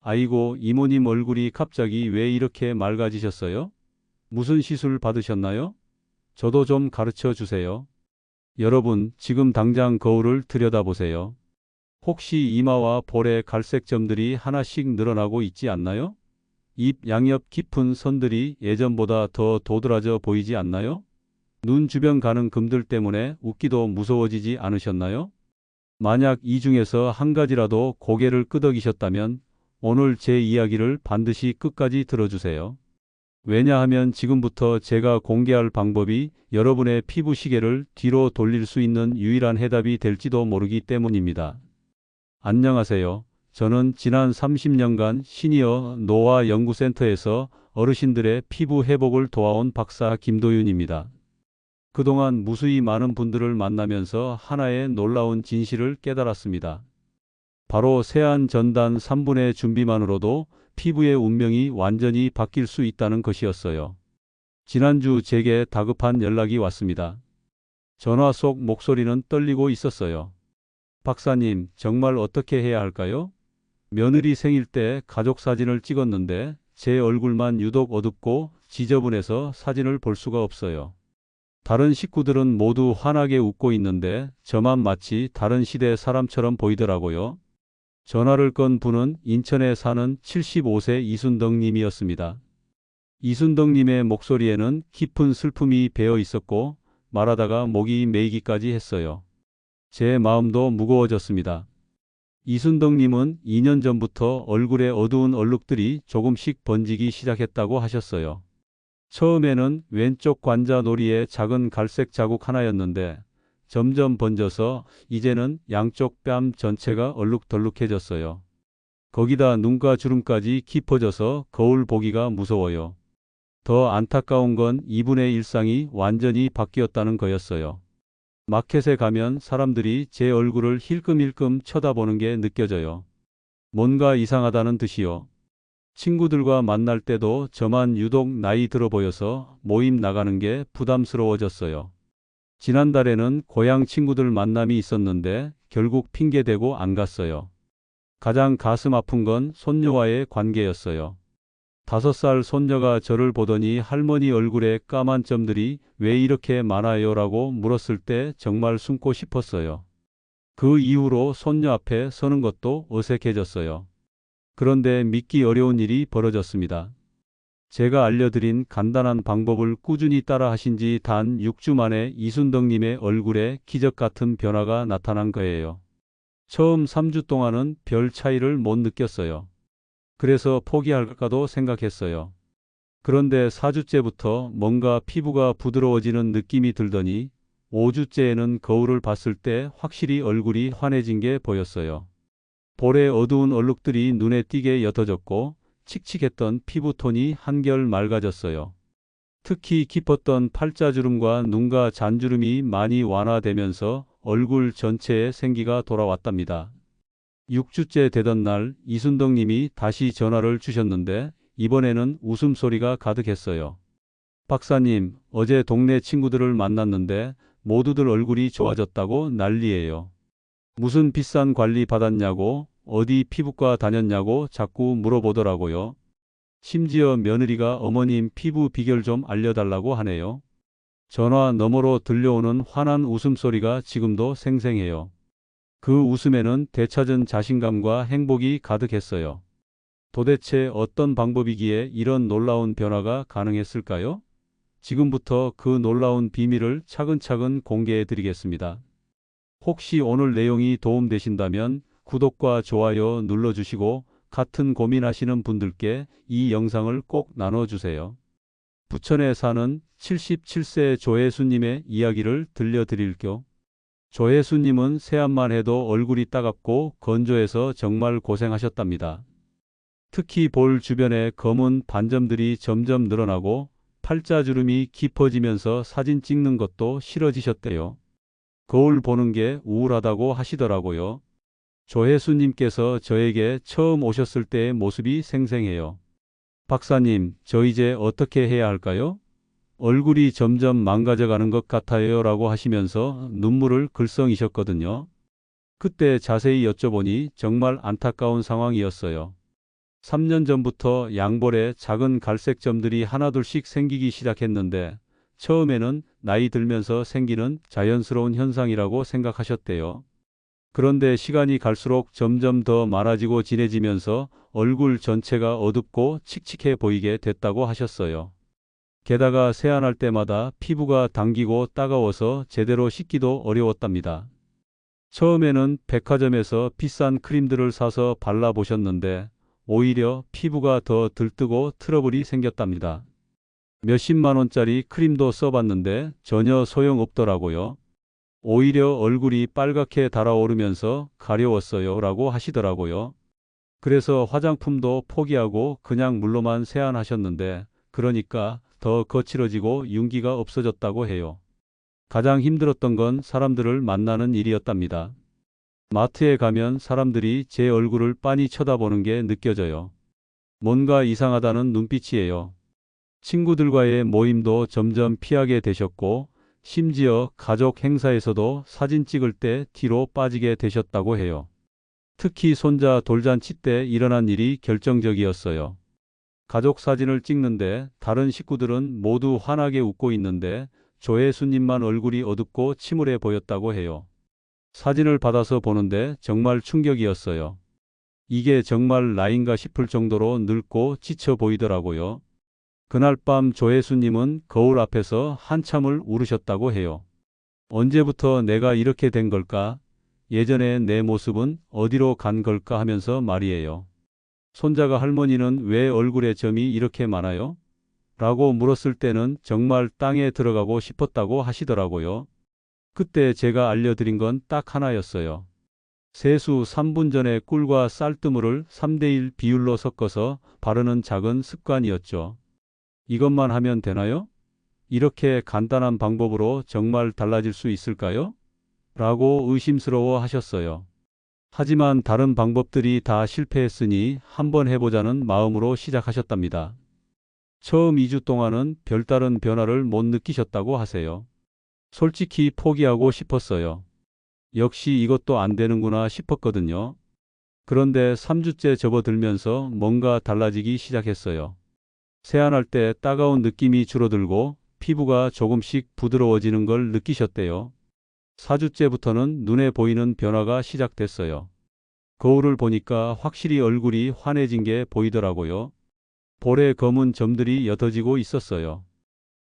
아이고, 이모님 얼굴이 갑자기 왜 이렇게 맑아지셨어요? 무슨 시술 받으셨나요? 저도 좀 가르쳐 주세요. 여러분, 지금 당장 거울을 들여다보세요. 혹시 이마와 볼에 갈색 점들이 하나씩 늘어나고 있지 않나요? 입 양옆 깊은 선들이 예전보다 더 도드라져 보이지 않나요? 눈 주변 가는 금들 때문에 웃기도 무서워지지 않으셨나요? 만약 이 중에서 한 가지라도 고개를 끄덕이셨다면 오늘 제 이야기를 반드시 끝까지 들어주세요. 왜냐하면 지금부터 제가 공개할 방법이 여러분의 피부 시계를 뒤로 돌릴 수 있는 유일한 해답이 될지도 모르기 때문입니다. 안녕하세요. 저는 지난 30년간 시니어 노화 연구센터에서 어르신들의 피부 회복을 도와온 박사 김도윤입니다. 그동안 무수히 많은 분들을 만나면서 하나의 놀라운 진실을 깨달았습니다. 바로 세안 전단 3분의 준비만으로도 피부의 운명이 완전히 바뀔 수 있다는 것이었어요. 지난주 제게 다급한 연락이 왔습니다. 전화 속 목소리는 떨리고 있었어요. 박사님, 정말 어떻게 해야 할까요? 며느리 생일 때 가족 사진을 찍었는데 제 얼굴만 유독 어둡고 지저분해서 사진을 볼 수가 없어요. 다른 식구들은 모두 환하게 웃고 있는데 저만 마치 다른 시대 사람처럼 보이더라고요. 전화를 건 분은 인천에 사는 75세 이순덕 님이었습니다. 이순덕 님의 목소리에는 깊은 슬픔이 배어 있었고 말하다가 목이 메이기까지 했어요. 제 마음도 무거워졌습니다. 이순덕 님은 2년 전부터 얼굴에 어두운 얼룩들이 조금씩 번지기 시작했다고 하셨어요. 처음에는 왼쪽 관자놀이에 작은 갈색 자국 하나였는데 점점 번져서 이제는 양쪽 뺨 전체가 얼룩덜룩해졌어요. 거기다 눈가 주름까지 깊어져서 거울 보기가 무서워요. 더 안타까운 건 이분의 일상이 완전히 바뀌었다는 거였어요. 마켓에 가면 사람들이 제 얼굴을 힐끔힐끔 쳐다보는 게 느껴져요. 뭔가 이상하다는 듯이요. 친구들과 만날 때도 저만 유독 나이 들어 보여서 모임 나가는 게 부담스러워졌어요. 지난달에는 고향 친구들 만남이 있었는데 결국 핑계대고 안 갔어요. 가장 가슴 아픈 건 손녀와의 관계였어요. 5살 손녀가 저를 보더니 할머니 얼굴에 까만 점들이 왜 이렇게 많아요? 라고 물었을 때 정말 숨고 싶었어요. 그 이후로 손녀 앞에 서는 것도 어색해졌어요. 그런데 믿기 어려운 일이 벌어졌습니다. 제가 알려드린 간단한 방법을 꾸준히 따라 하신 지 단 6주 만에 이순덕님의 얼굴에 기적 같은 변화가 나타난 거예요. 처음 3주 동안은 별 차이를 못 느꼈어요. 그래서 포기할까도 생각했어요. 그런데 4주째부터 뭔가 피부가 부드러워지는 느낌이 들더니 5주째에는 거울을 봤을 때 확실히 얼굴이 환해진 게 보였어요. 볼에 어두운 얼룩들이 눈에 띄게 옅어졌고 칙칙했던 피부톤이 한결 맑아졌어요. 특히 깊었던 팔자주름과 눈가 잔주름이 많이 완화되면서 얼굴 전체에 생기가 돌아왔답니다. 6주째 되던 날 이순덕 님이 다시 전화를 주셨는데 이번에는 웃음소리가 가득했어요. 박사님, 어제 동네 친구들을 만났는데 모두들 얼굴이 좋아졌다고 난리예요. 무슨 비싼 관리 받았냐고, 어디 피부과 다녔냐고 자꾸 물어보더라고요. 심지어 며느리가 어머님 피부 비결 좀 알려달라고 하네요. 전화 너머로 들려오는 환한 웃음소리가 지금도 생생해요. 그 웃음에는 되찾은 자신감과 행복이 가득했어요. 도대체 어떤 방법이기에 이런 놀라운 변화가 가능했을까요? 지금부터 그 놀라운 비밀을 차근차근 공개해 드리겠습니다. 혹시 오늘 내용이 도움되신다면 구독과 좋아요 눌러주시고 같은 고민하시는 분들께 이 영상을 꼭 나눠주세요. 부천에 사는 77세 조혜수님의 이야기를 들려드릴게요. 조혜수님은 세안만 해도 얼굴이 따갑고 건조해서 정말 고생하셨답니다. 특히 볼 주변에 검은 반점들이 점점 늘어나고 팔자주름이 깊어지면서 사진 찍는 것도 싫어지셨대요. 거울 보는 게 우울하다고 하시더라고요. 조혜수님께서 저에게 처음 오셨을 때의 모습이 생생해요. 박사님, 저 이제 어떻게 해야 할까요? 얼굴이 점점 망가져가는 것 같아요 라고 하시면서 눈물을 글썽이셨거든요. 그때 자세히 여쭤보니 정말 안타까운 상황이었어요. 3년 전부터 양볼에 작은 갈색 점들이 하나둘씩 생기기 시작했는데 처음에는 나이 들면서 생기는 자연스러운 현상이라고 생각하셨대요. 그런데 시간이 갈수록 점점 더 많아지고 진해지면서 얼굴 전체가 어둡고 칙칙해 보이게 됐다고 하셨어요. 게다가 세안할 때마다 피부가 당기고 따가워서 제대로 씻기도 어려웠답니다. 처음에는 백화점에서 비싼 크림들을 사서 발라보셨는데 오히려 피부가 더 들뜨고 트러블이 생겼답니다. 몇십만 원짜리 크림도 써봤는데 전혀 소용없더라고요. 오히려 얼굴이 빨갛게 달아오르면서 가려웠어요 라고 하시더라고요. 그래서 화장품도 포기하고 그냥 물로만 세안하셨는데 그러니까 더 거칠어지고 윤기가 없어졌다고 해요. 가장 힘들었던 건 사람들을 만나는 일이었답니다. 마트에 가면 사람들이 제 얼굴을 빤히 쳐다보는 게 느껴져요. 뭔가 이상하다는 눈빛이에요. 친구들과의 모임도 점점 피하게 되셨고 심지어 가족 행사에서도 사진 찍을 때 뒤로 빠지게 되셨다고 해요. 특히 손자 돌잔치 때 일어난 일이 결정적이었어요. 가족 사진을 찍는데 다른 식구들은 모두 환하게 웃고 있는데 조혜수님만 얼굴이 어둡고 침울해 보였다고 해요. 사진을 받아서 보는데 정말 충격이었어요. 이게 정말 나인가 싶을 정도로 늙고 지쳐 보이더라고요. 그날 밤 조혜수님은 거울 앞에서 한참을 울으셨다고 해요. 언제부터 내가 이렇게 된 걸까? 예전에 내 모습은 어디로 간 걸까 하면서 말이에요. 손자가 할머니는 왜 얼굴에 점이 이렇게 많아요? 라고 물었을 때는 정말 땅에 들어가고 싶었다고 하시더라고요. 그때 제가 알려드린 건 딱 하나였어요. 세수 3분 전에 꿀과 쌀뜨물을 3대1 비율로 섞어서 바르는 작은 습관이었죠. 이것만 하면 되나요? 이렇게 간단한 방법으로 정말 달라질 수 있을까요? 라고 의심스러워 하셨어요. 하지만 다른 방법들이 다 실패했으니 한번 해보자는 마음으로 시작하셨답니다. 처음 2주 동안은 별다른 변화를 못 느끼셨다고 하세요. 솔직히 포기하고 싶었어요. 역시 이것도 안 되는구나 싶었거든요. 그런데 3주째 접어들면서 뭔가 달라지기 시작했어요. 세안할 때 따가운 느낌이 줄어들고 피부가 조금씩 부드러워지는 걸 느끼셨대요. 4주째부터는 눈에 보이는 변화가 시작됐어요. 거울을 보니까 확실히 얼굴이 환해진 게 보이더라고요. 볼에 검은 점들이 옅어지고 있었어요.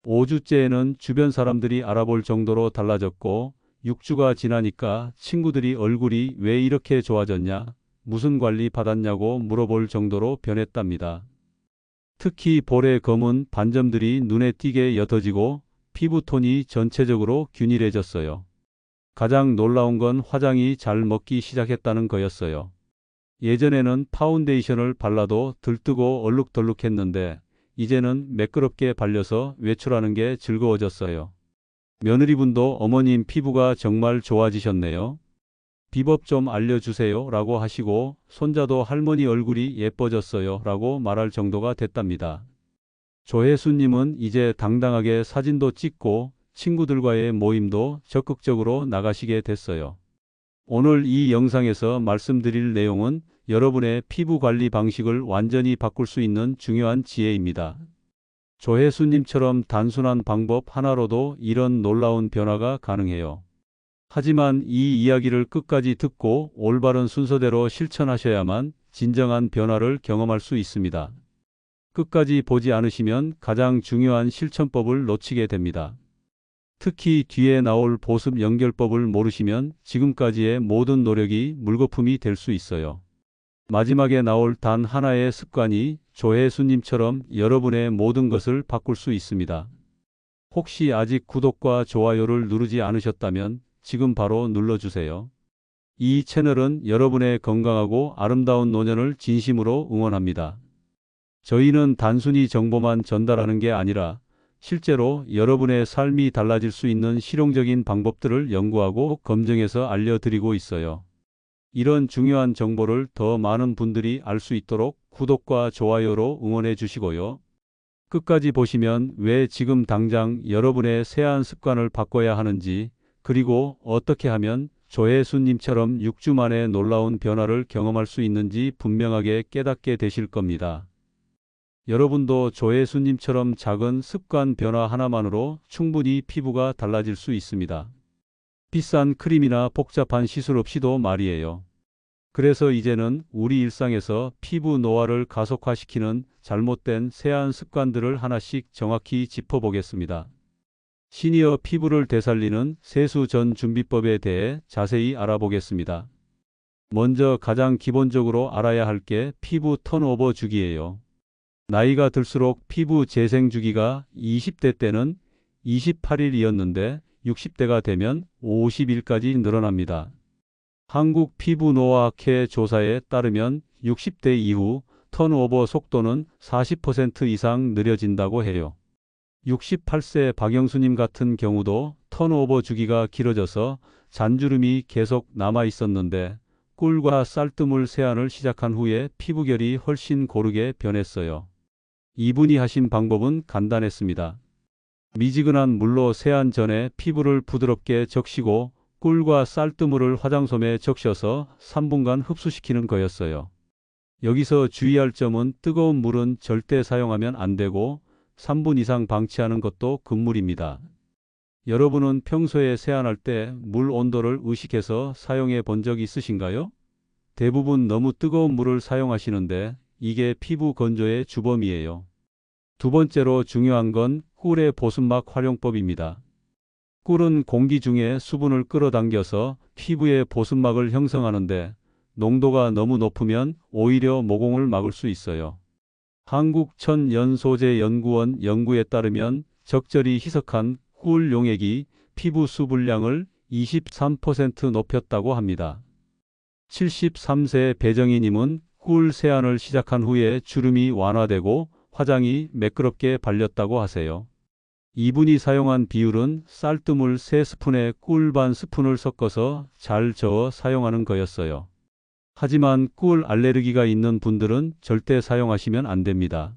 5주째에는 주변 사람들이 알아볼 정도로 달라졌고 6주가 지나니까 친구들이 얼굴이 왜 이렇게 좋아졌냐, 무슨 관리 받았냐고 물어볼 정도로 변했답니다. 특히 볼의 검은 반점들이 눈에 띄게 옅어지고 피부톤이 전체적으로 균일해졌어요. 가장 놀라운 건 화장이 잘 먹기 시작했다는 거였어요. 예전에는 파운데이션을 발라도 들뜨고 얼룩덜룩했는데 이제는 매끄럽게 발려서 외출하는 게 즐거워졌어요. 며느리분도 어머님 피부가 정말 좋아지셨네요. 비법 좀 알려주세요 라고 하시고 손자도 할머니 얼굴이 예뻐졌어요 라고 말할 정도가 됐답니다. 조혜수님은 이제 당당하게 사진도 찍고 친구들과의 모임도 적극적으로 나가시게 됐어요. 오늘 이 영상에서 말씀드릴 내용은 여러분의 피부 관리 방식을 완전히 바꿀 수 있는 중요한 지혜입니다. 조혜수님처럼 단순한 방법 하나로도 이런 놀라운 변화가 가능해요. 하지만 이 이야기를 끝까지 듣고 올바른 순서대로 실천하셔야만 진정한 변화를 경험할 수 있습니다. 끝까지 보지 않으시면 가장 중요한 실천법을 놓치게 됩니다. 특히 뒤에 나올 보습 연결법을 모르시면 지금까지의 모든 노력이 물거품이 될 수 있어요. 마지막에 나올 단 하나의 습관이 조혜수님처럼 여러분의 모든 것을 바꿀 수 있습니다. 혹시 아직 구독과 좋아요를 누르지 않으셨다면 지금 바로 눌러주세요. 이 채널은 여러분의 건강하고 아름다운 노년을 진심으로 응원합니다. 저희는 단순히 정보만 전달하는 게 아니라 실제로 여러분의 삶이 달라질 수 있는 실용적인 방법들을 연구하고 검증해서 알려드리고 있어요. 이런 중요한 정보를 더 많은 분들이 알 수 있도록 구독과 좋아요로 응원해 주시고요. 끝까지 보시면 왜 지금 당장 여러분의 세안 습관을 바꿔야 하는지, 그리고 어떻게 하면 조혜수님처럼 6주 만에 놀라운 변화를 경험할 수 있는지 분명하게 깨닫게 되실 겁니다. 여러분도 조혜수님처럼 작은 습관 변화 하나만으로 충분히 피부가 달라질 수 있습니다. 비싼 크림이나 복잡한 시술 없이도 말이에요. 그래서 이제는 우리 일상에서 피부 노화를 가속화시키는 잘못된 세안 습관들을 하나씩 정확히 짚어보겠습니다. 시니어 피부를 되살리는 세수 전 준비법에 대해 자세히 알아보겠습니다. 먼저 가장 기본적으로 알아야 할 게 피부 턴오버 주기예요. 나이가 들수록 피부 재생 주기가 20대 때는 28일이었는데 60대가 되면 50일까지 늘어납니다. 한국 피부노화학회 조사에 따르면 60대 이후 턴오버 속도는 40% 이상 느려진다고 해요. 68세 박영수님 같은 경우도 턴오버 주기가 길어져서 잔주름이 계속 남아 있었는데 꿀과 쌀뜨물 세안을 시작한 후에 피부결이 훨씬 고르게 변했어요. 이분이 하신 방법은 간단했습니다. 미지근한 물로 세안 전에 피부를 부드럽게 적시고 꿀과 쌀뜨물을 화장솜에 적셔서 3분간 흡수시키는 거였어요. 여기서 주의할 점은 뜨거운 물은 절대 사용하면 안 되고 3분 이상 방치하는 것도 금물입니다. 여러분은 평소에 세안할 때 물 온도를 의식해서 사용해 본 적 있으신가요? 대부분 너무 뜨거운 물을 사용하시는데 이게 피부 건조의 주범이에요. 두 번째로 중요한 건 꿀의 보습막 활용법입니다. 꿀은 공기 중에 수분을 끌어당겨서 피부에 보습막을 형성하는데 농도가 너무 높으면 오히려 모공을 막을 수 있어요. 한국천연소재연구원 연구에 따르면 적절히 희석한 꿀 용액이 피부 수분량을 23% 높였다고 합니다. 73세 배정희님은 꿀 세안을 시작한 후에 주름이 완화되고 화장이 매끄럽게 발렸다고 하세요. 이분이 사용한 비율은 쌀뜨물 3스푼에 꿀 반 스푼을 섞어서 잘 저어 사용하는 거였어요. 하지만 꿀 알레르기가 있는 분들은 절대 사용하시면 안 됩니다.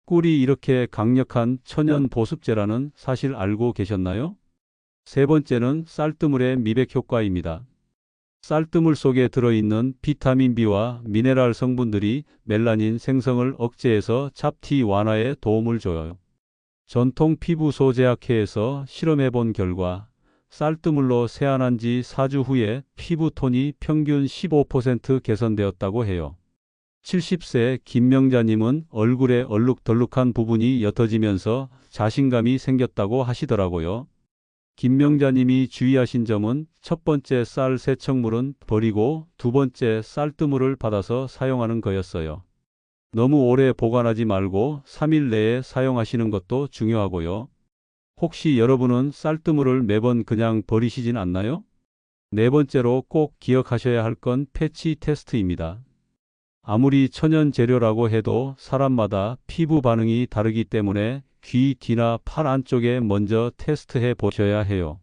꿀이 이렇게 강력한 천연 보습제라는 사실 알고 계셨나요? 세 번째는 쌀뜨물의 미백 효과입니다. 쌀뜨물 속에 들어있는 비타민 B와 미네랄 성분들이 멜라닌 생성을 억제해서 잡티 완화에 도움을 줘요. 전통 피부소재학회에서 실험해 본 결과 쌀뜨물로 세안한 지 4주 후에 피부 톤이 평균 15% 개선되었다고 해요. 70세 김명자님은 얼굴에 얼룩덜룩한 부분이 옅어지면서 자신감이 생겼다고 하시더라고요. 김명자님이 주의하신 점은 첫 번째 쌀 세척물은 버리고 두 번째 쌀뜨물을 받아서 사용하는 거였어요. 너무 오래 보관하지 말고 3일 내에 사용하시는 것도 중요하고요. 혹시 여러분은 쌀뜨물을 매번 그냥 버리시진 않나요? 네 번째로 꼭 기억하셔야 할 건 패치 테스트입니다. 아무리 천연 재료라고 해도 사람마다 피부 반응이 다르기 때문에 귀 뒤나 팔 안쪽에 먼저 테스트해 보셔야 해요.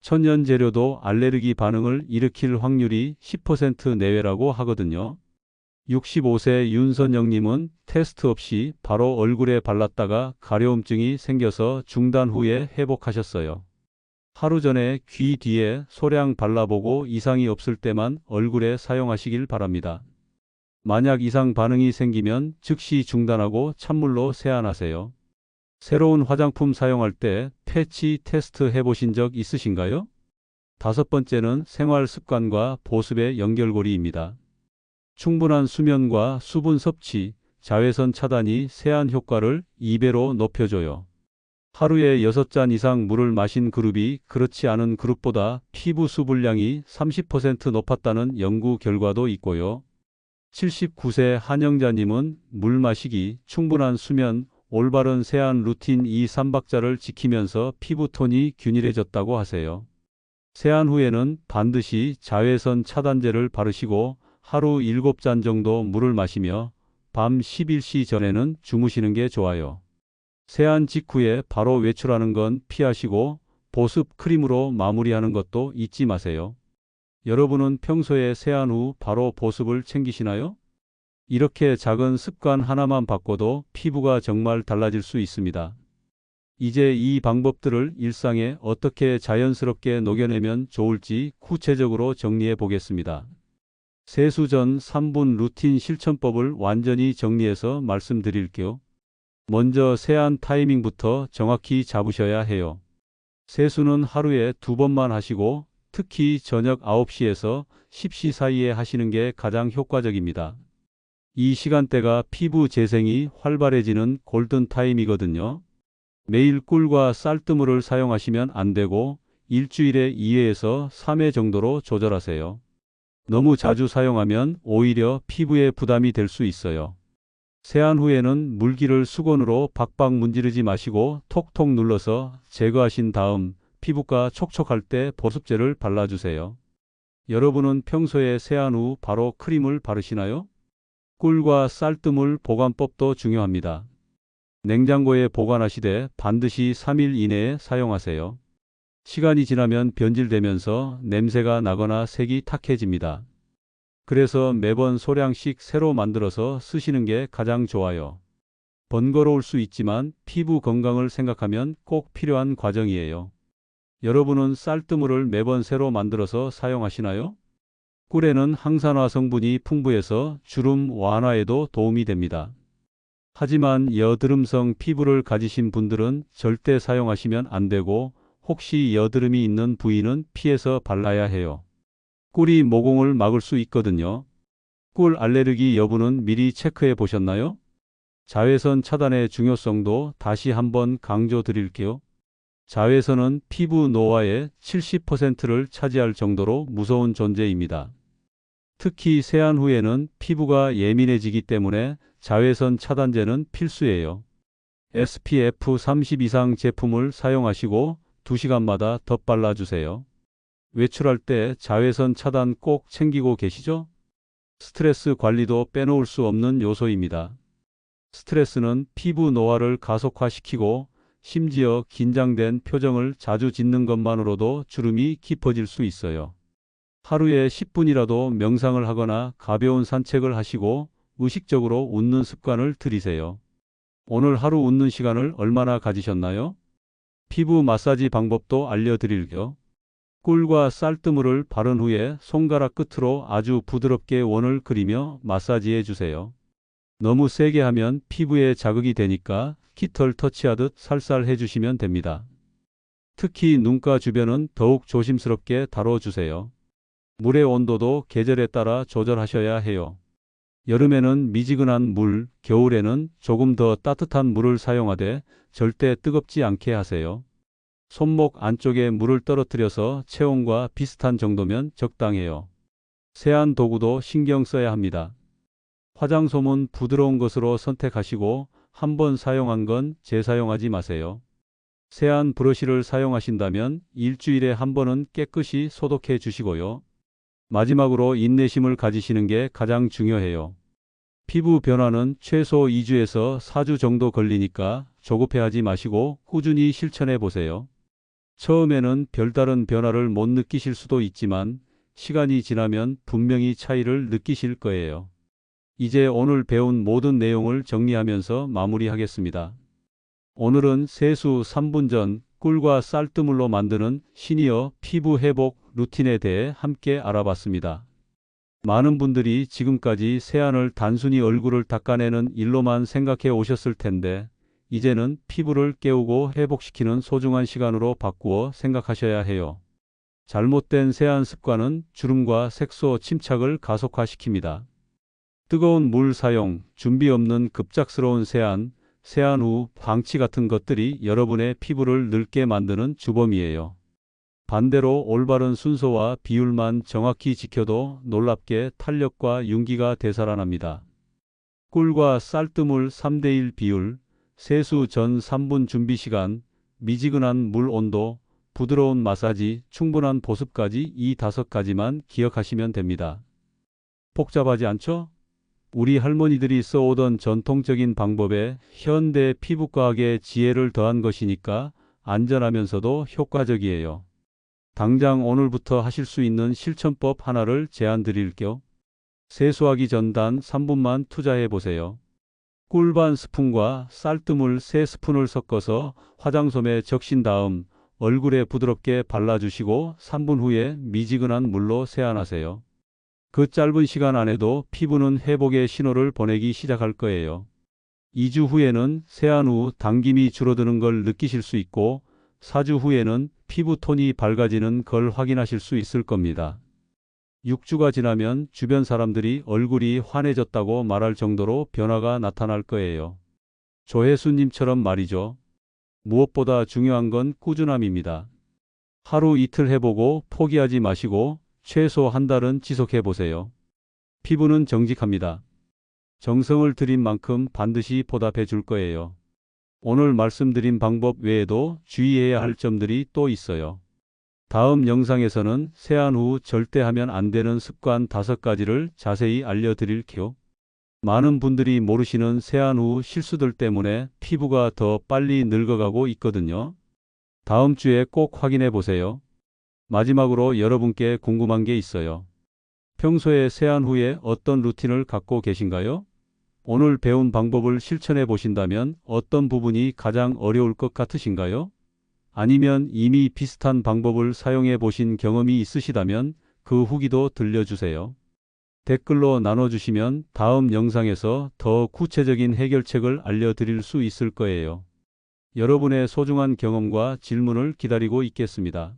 천연 재료도 알레르기 반응을 일으킬 확률이 10% 내외라고 하거든요. 65세 윤선영님은 테스트 없이 바로 얼굴에 발랐다가 가려움증이 생겨서 중단 후에 회복하셨어요. 하루 전에 귀 뒤에 소량 발라보고 이상이 없을 때만 얼굴에 사용하시길 바랍니다. 만약 이상 반응이 생기면 즉시 중단하고 찬물로 세안하세요. 새로운 화장품 사용할 때 패치 테스트 해보신 적 있으신가요? 다섯 번째는 생활 습관과 보습의 연결고리입니다. 충분한 수면과 수분 섭취, 자외선 차단이 세안 효과를 2배로 높여줘요. 하루에 6잔 이상 물을 마신 그룹이 그렇지 않은 그룹보다 피부 수분량이 30% 높았다는 연구 결과도 있고요. 79세 한영자님은 물 마시기, 충분한 수면, 올바른 세안 루틴 이 3박자를 지키면서 피부톤이 균일해졌다고 하세요. 세안 후에는 반드시 자외선 차단제를 바르시고 하루 7잔 정도 물을 마시며 밤 11시 전에는 주무시는 게 좋아요. 세안 직후에 바로 외출하는 건 피하시고 보습 크림으로 마무리하는 것도 잊지 마세요. 여러분은 평소에 세안 후 바로 보습을 챙기시나요? 이렇게 작은 습관 하나만 바꿔도 피부가 정말 달라질 수 있습니다. 이제 이 방법들을 일상에 어떻게 자연스럽게 녹여내면 좋을지 구체적으로 정리해 보겠습니다. 세수 전 3분 루틴 실천법을 완전히 정리해서 말씀드릴게요. 먼저 세안 타이밍부터 정확히 잡으셔야 해요. 세수는 하루에 2번만 하시고 특히 저녁 9시에서 10시 사이에 하시는 게 가장 효과적입니다. 이 시간대가 피부 재생이 활발해지는 골든타임이거든요. 매일 꿀과 쌀뜨물을 사용하시면 안 되고 일주일에 2회에서 3회 정도로 조절하세요. 너무 자주 사용하면 오히려 피부에 부담이 될 수 있어요. 세안 후에는 물기를 수건으로 박박 문지르지 마시고 톡톡 눌러서 제거하신 다음 피부가 촉촉할 때 보습제를 발라주세요. 여러분은 평소에 세안 후 바로 크림을 바르시나요? 꿀과 쌀뜨물 보관법도 중요합니다. 냉장고에 보관하시되 반드시 3일 이내에 사용하세요. 시간이 지나면 변질되면서 냄새가 나거나 색이 탁해집니다. 그래서 매번 소량씩 새로 만들어서 쓰시는 게 가장 좋아요. 번거로울 수 있지만 피부 건강을 생각하면 꼭 필요한 과정이에요. 여러분은 쌀뜨물을 매번 새로 만들어서 사용하시나요? 꿀에는 항산화 성분이 풍부해서 주름 완화에도 도움이 됩니다. 하지만 여드름성 피부를 가지신 분들은 절대 사용하시면 안 되고 혹시 여드름이 있는 부위는 피해서 발라야 해요. 꿀이 모공을 막을 수 있거든요. 꿀 알레르기 여부는 미리 체크해 보셨나요? 자외선 차단의 중요성도 다시 한번 강조 드릴게요. 자외선은 피부 노화의 70%를 차지할 정도로 무서운 존재입니다. 특히 세안 후에는 피부가 예민해지기 때문에 자외선 차단제는 필수예요. SPF 30 이상 제품을 사용하시고 2시간마다 덧발라주세요. 외출할 때 자외선 차단 꼭 챙기고 계시죠? 스트레스 관리도 빼놓을 수 없는 요소입니다. 스트레스는 피부 노화를 가속화시키고 심지어 긴장된 표정을 자주 짓는 것만으로도 주름이 깊어질 수 있어요. 하루에 10분이라도 명상을 하거나 가벼운 산책을 하시고 의식적으로 웃는 습관을 들이세요. 오늘 하루 웃는 시간을 얼마나 가지셨나요? 피부 마사지 방법도 알려드릴게요. 꿀과 쌀뜨물을 바른 후에 손가락 끝으로 아주 부드럽게 원을 그리며 마사지해 주세요. 너무 세게 하면 피부에 자극이 되니까 깃털 터치하듯 살살 해주시면 됩니다. 특히 눈가 주변은 더욱 조심스럽게 다뤄주세요. 물의 온도도 계절에 따라 조절하셔야 해요. 여름에는 미지근한 물, 겨울에는 조금 더 따뜻한 물을 사용하되 절대 뜨겁지 않게 하세요. 손목 안쪽에 물을 떨어뜨려서 체온과 비슷한 정도면 적당해요. 세안 도구도 신경 써야 합니다. 화장솜은 부드러운 것으로 선택하시고 한 번 사용한 건 재사용하지 마세요. 세안 브러쉬를 사용하신다면 일주일에 한 번은 깨끗이 소독해 주시고요. 마지막으로 인내심을 가지시는 게 가장 중요해요. 피부 변화는 최소 2주에서 4주 정도 걸리니까 조급해하지 마시고 꾸준히 실천해 보세요. 처음에는 별다른 변화를 못 느끼실 수도 있지만 시간이 지나면 분명히 차이를 느끼실 거예요. 이제 오늘 배운 모든 내용을 정리하면서 마무리하겠습니다. 오늘은 세수 3분 전 꿀과 쌀뜨물로 만드는 시니어 피부 회복 루틴에 대해 함께 알아봤습니다. 많은 분들이 지금까지 세안을 단순히 얼굴을 닦아내는 일로만 생각해 오셨을 텐데 이제는 피부를 깨우고 회복시키는 소중한 시간으로 바꾸어 생각하셔야 해요. 잘못된 세안 습관은 주름과 색소 침착을 가속화시킵니다. 뜨거운 물 사용, 준비 없는 급작스러운 세안, 세안 후 방치 같은 것들이 여러분의 피부를 늙게 만드는 주범이에요. 반대로 올바른 순서와 비율만 정확히 지켜도 놀랍게 탄력과 윤기가 되살아납니다. 꿀과 쌀뜨물 3:1 비율, 세수 전 3분 준비 시간, 미지근한 물 온도, 부드러운 마사지, 충분한 보습까지 이 5가지만 기억하시면 됩니다. 복잡하지 않죠? 우리 할머니들이 써오던 전통적인 방법에 현대 피부과학의 지혜를 더한 것이니까 안전하면서도 효과적이에요. 당장 오늘부터 하실 수 있는 실천법 하나를 제안 드릴게요. 세수하기 전 단 3분만 투자해 보세요. 꿀 반 스푼과 쌀뜨물 3스푼을 섞어서 화장솜에 적신 다음 얼굴에 부드럽게 발라주시고 3분 후에 미지근한 물로 세안하세요. 그 짧은 시간 안에도 피부는 회복의 신호를 보내기 시작할 거예요. 2주 후에는 세안 후 당김이 줄어드는 걸 느끼실 수 있고 4주 후에는 피부 톤이 밝아지는 걸 확인하실 수 있을 겁니다. 6주가 지나면 주변 사람들이 얼굴이 환해졌다고 말할 정도로 변화가 나타날 거예요. 조혜수님처럼 말이죠. 무엇보다 중요한 건 꾸준함입니다. 하루 이틀 해보고 포기하지 마시고 최소 한 달은 지속해 보세요. 피부는 정직합니다. 정성을 들인 만큼 반드시 보답해 줄 거예요. 오늘 말씀드린 방법 외에도 주의해야 할 점들이 또 있어요. 다음 영상에서는 세안 후 절대 하면 안 되는 습관 5가지를 자세히 알려드릴게요. 많은 분들이 모르시는 세안 후 실수들 때문에 피부가 더 빨리 늙어가고 있거든요. 다음 주에 꼭 확인해 보세요. 마지막으로 여러분께 궁금한 게 있어요. 평소에 세안 후에 어떤 루틴을 갖고 계신가요? 오늘 배운 방법을 실천해 보신다면 어떤 부분이 가장 어려울 것 같으신가요? 아니면 이미 비슷한 방법을 사용해 보신 경험이 있으시다면 그 후기도 들려주세요. 댓글로 나눠주시면 다음 영상에서 더 구체적인 해결책을 알려드릴 수 있을 거예요. 여러분의 소중한 경험과 질문을 기다리고 있겠습니다.